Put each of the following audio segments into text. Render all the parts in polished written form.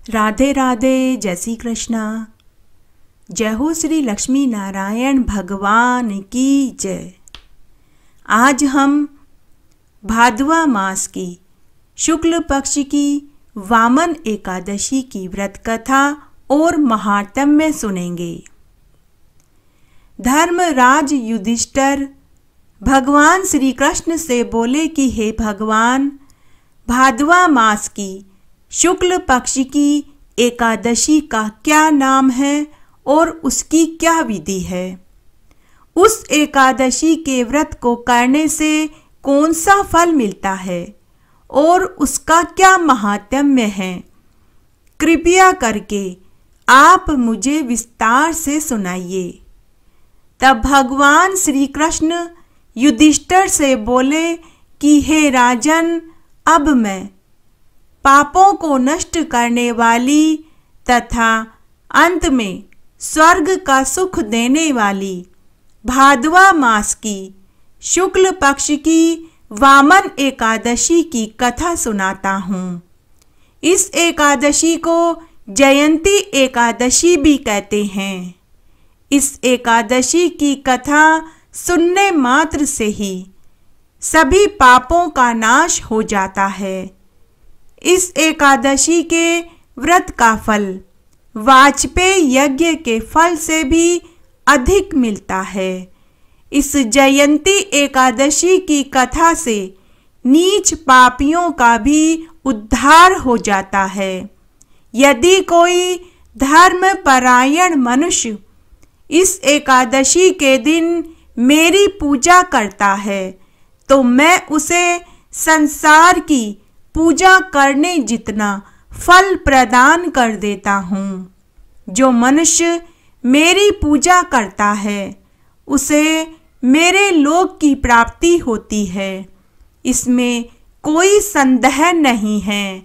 राधे राधे, जय श्री कृष्णा। जय हो श्री लक्ष्मी नारायण भगवान की जय। आज हम भादवा मास की शुक्ल पक्ष की वामन एकादशी की व्रत कथा और महात्म्य सुनेंगे। धर्मराज युधिष्ठिर भगवान श्री कृष्ण से बोले कि हे भगवान, भादवा मास की शुक्ल पक्ष की एकादशी का क्या नाम है और उसकी क्या विधि है। उस एकादशी के व्रत को करने से कौन सा फल मिलता है और उसका क्या महात्म्य है। कृपया करके आप मुझे विस्तार से सुनाइए। तब भगवान श्री कृष्ण युधिष्ठिर से बोले कि हे राजन, अब मैं पापों को नष्ट करने वाली तथा अंत में स्वर्ग का सुख देने वाली भादवा मास की शुक्ल पक्ष की वामन एकादशी की कथा सुनाता हूँ। इस एकादशी को जयंती एकादशी भी कहते हैं। इस एकादशी की कथा सुनने मात्र से ही सभी पापों का नाश हो जाता है। इस एकादशी के व्रत का फल वाजपेयी यज्ञ के फल से भी अधिक मिलता है। इस जयंती एकादशी की कथा से नीच पापियों का भी उद्धार हो जाता है। यदि कोई धर्मपरायण मनुष्य इस एकादशी के दिन मेरी पूजा करता है तो मैं उसे संसार की पूजा करने जितना फल प्रदान कर देता हूँ। जो मनुष्य मेरी पूजा करता है उसे मेरे लोक की प्राप्ति होती है, इसमें कोई संदेह नहीं है।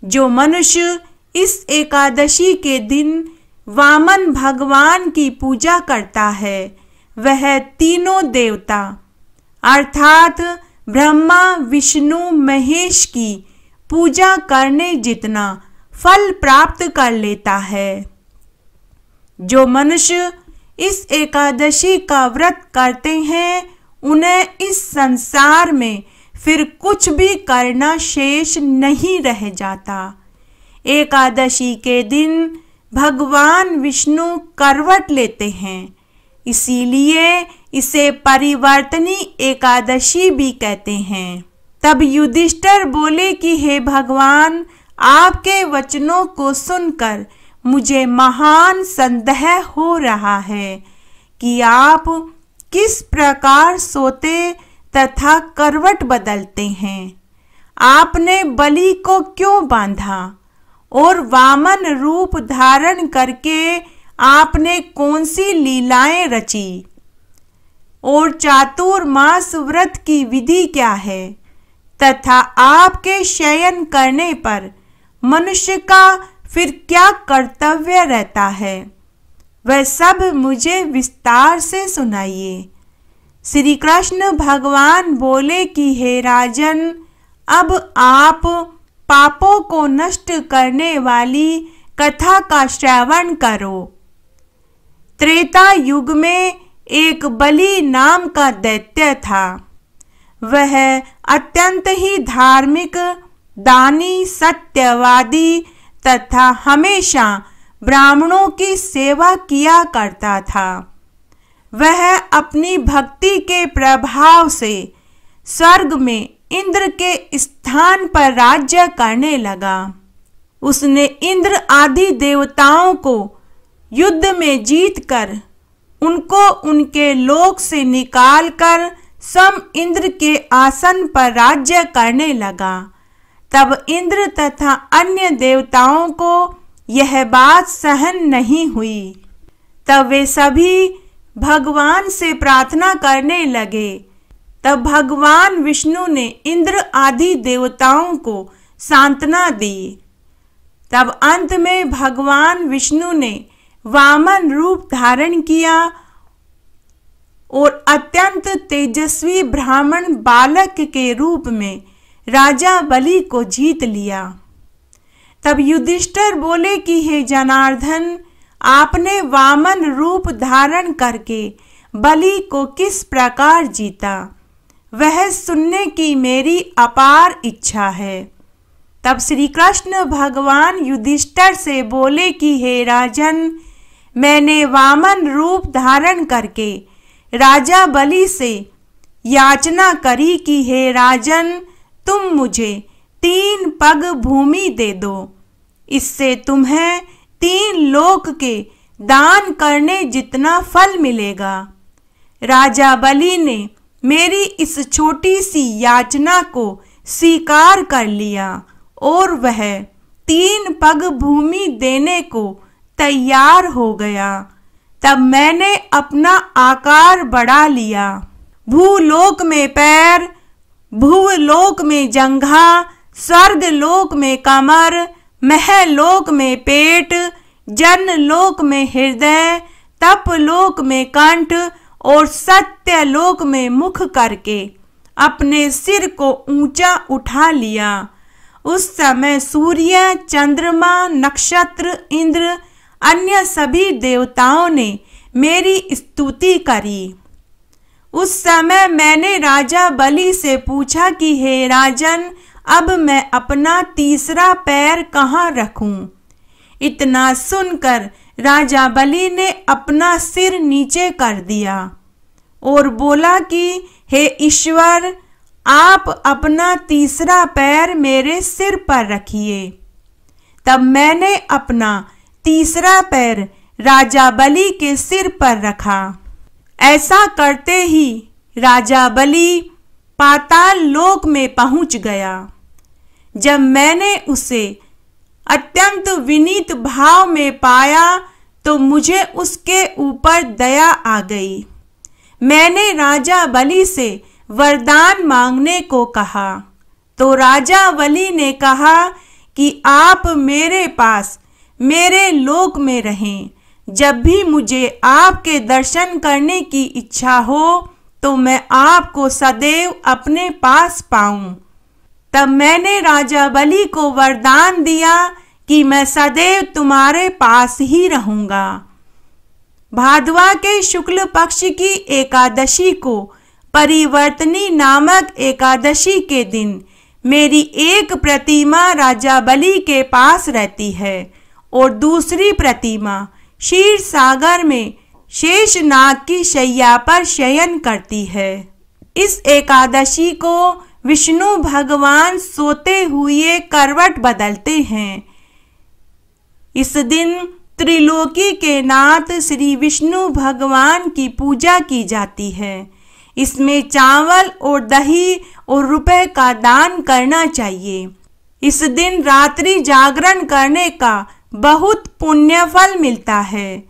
जो मनुष्य इस एकादशी के दिन वामन भगवान की पूजा करता है वह तीनों देवता अर्थात ब्रह्मा विष्णु महेश की पूजा करने जितना फल प्राप्त कर लेता है। जो मनुष्य इस एकादशी का व्रत करते हैं उन्हें इस संसार में फिर कुछ भी करना शेष नहीं रह जाता। एकादशी के दिन भगवान विष्णु करवट लेते हैं, इसीलिए इसे परिवर्तनी एकादशी भी कहते हैं। तब युधिष्ठिर बोले कि हे भगवान, आपके वचनों को सुनकर मुझे महान संदेह हो रहा है कि आप किस प्रकार सोते तथा करवट बदलते हैं। आपने बलि को क्यों बांधा और वामन रूप धारण करके आपने कौन सी लीलाएं रची और चातुर्मास व्रत की विधि क्या है तथा आपके शयन करने पर मनुष्य का फिर क्या कर्तव्य रहता है, वह सब मुझे विस्तार से सुनाइए। श्री कृष्ण भगवान बोले कि हे राजन, अब आप पापों को नष्ट करने वाली कथा का श्रवण करो। त्रेता युग में एक बलि नाम का दैत्य था। वह अत्यंत ही धार्मिक, दानी, सत्यवादी तथा हमेशा ब्राह्मणों की सेवा किया करता था। वह अपनी भक्ति के प्रभाव से स्वर्ग में इंद्र के स्थान पर राज्य करने लगा। उसने इंद्र आदि देवताओं को युद्ध में जीतकर उनको उनके लोक से निकालकर स्वयं इंद्र के आसन पर राज्य करने लगा। तब इंद्र तथा अन्य देवताओं को यह बात सहन नहीं हुई। तब वे सभी भगवान से प्रार्थना करने लगे। तब भगवान विष्णु ने इंद्र आदि देवताओं को सांत्वना दी। तब अंत में भगवान विष्णु ने वामन रूप धारण किया और अत्यंत तेजस्वी ब्राह्मण बालक के रूप में राजा बलि को जीत लिया। तब युधिष्ठिर बोले कि हे जनार्दन, आपने वामन रूप धारण करके बलि को किस प्रकार जीता, वह सुनने की मेरी अपार इच्छा है। तब श्री कृष्ण भगवान युधिष्ठिर से बोले कि हे राजन, मैंने वामन रूप धारण करके राजा बलि से याचना करी कि हे राजन, तुम मुझे 3 पग भूमि दे दो, इससे तुम्हें 3 लोक के दान करने जितना फल मिलेगा। राजा बलि ने मेरी इस छोटी सी याचना को स्वीकार कर लिया और वह 3 पग भूमि देने को तैयार हो गया। तब मैंने अपना आकार बढ़ा लिया, भूलोक में पैर, भूलोक में जंघा, स्वर्गलोक में कमर, महलोक में पेट, जनलोक में हृदय, तपलोक में कंठ और सत्यलोक में मुख करके अपने सिर को ऊंचा उठा लिया। उस समय सूर्य, चंद्रमा, नक्षत्र, इंद्र, अन्य सभी देवताओं ने मेरी स्तुति करी। उस समय मैंने राजा बलि से पूछा कि हे राजन, अब मैं अपना तीसरा पैर कहाँ रखूं? इतना सुनकर राजा बलि ने अपना सिर नीचे कर दिया और बोला कि हे ईश्वर, आप अपना तीसरा पैर मेरे सिर पर रखिए। तब मैंने अपना तीसरा पैर राजा बलि के सिर पर रखा। ऐसा करते ही राजा बलि पाताल लोक में पहुंच गया। जब मैंने उसे अत्यंत विनीत भाव में पाया तो मुझे उसके ऊपर दया आ गई। मैंने राजा बलि से वरदान मांगने को कहा तो राजा बलि ने कहा कि आप मेरे पास मेरे लोक में रहें। जब भी मुझे आपके दर्शन करने की इच्छा हो तो मैं आपको सदैव अपने पास पाऊं। तब मैंने राजा बलि को वरदान दिया कि मैं सदैव तुम्हारे पास ही रहूंगा। भाद्वा के शुक्ल पक्ष की एकादशी को परिवर्तनी नामक एकादशी के दिन मेरी एक प्रतिमा राजा बलि के पास रहती है और दूसरी प्रतिमा क्षीर सागर में शेषनाग की शैया पर शयन करती है। इस एकादशी को विष्णु भगवान सोते हुए करवट बदलते हैं। इस दिन त्रिलोकी के नाथ श्री विष्णु भगवान की पूजा की जाती है। इसमें चावल और दही और रुपए का दान करना चाहिए। इस दिन रात्रि जागरण करने का बहुत पुण्य फल मिलता है।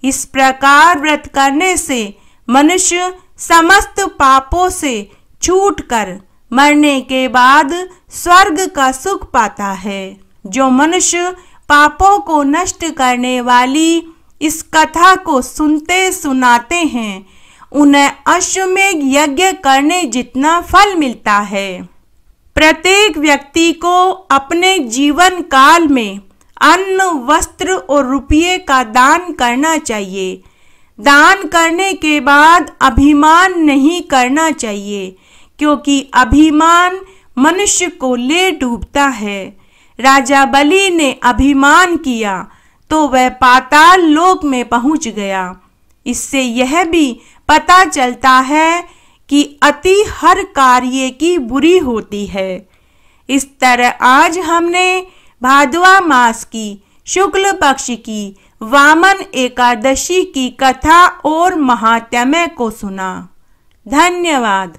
इस प्रकार व्रत करने से मनुष्य समस्त पापों से छूटकर मरने के बाद स्वर्ग का सुख पाता है। जो मनुष्य पापों को नष्ट करने वाली इस कथा को सुनते सुनाते हैं, उन्हें अश्वमेध यज्ञ करने जितना फल मिलता है। प्रत्येक व्यक्ति को अपने जीवन काल में अन्न, वस्त्र और रुपये का दान करना चाहिए। दान करने के बाद अभिमान नहीं करना चाहिए, क्योंकि अभिमान मनुष्य को ले डूबता है। राजा बलि ने अभिमान किया तो वह पाताल लोक में पहुंच गया। इससे यह भी पता चलता है कि अति हर कार्य की बुरी होती है। इस तरह आज हमने भाद्वा मास की शुक्ल पक्ष की वामन एकादशी की कथा और महात्म्य को सुना। धन्यवाद।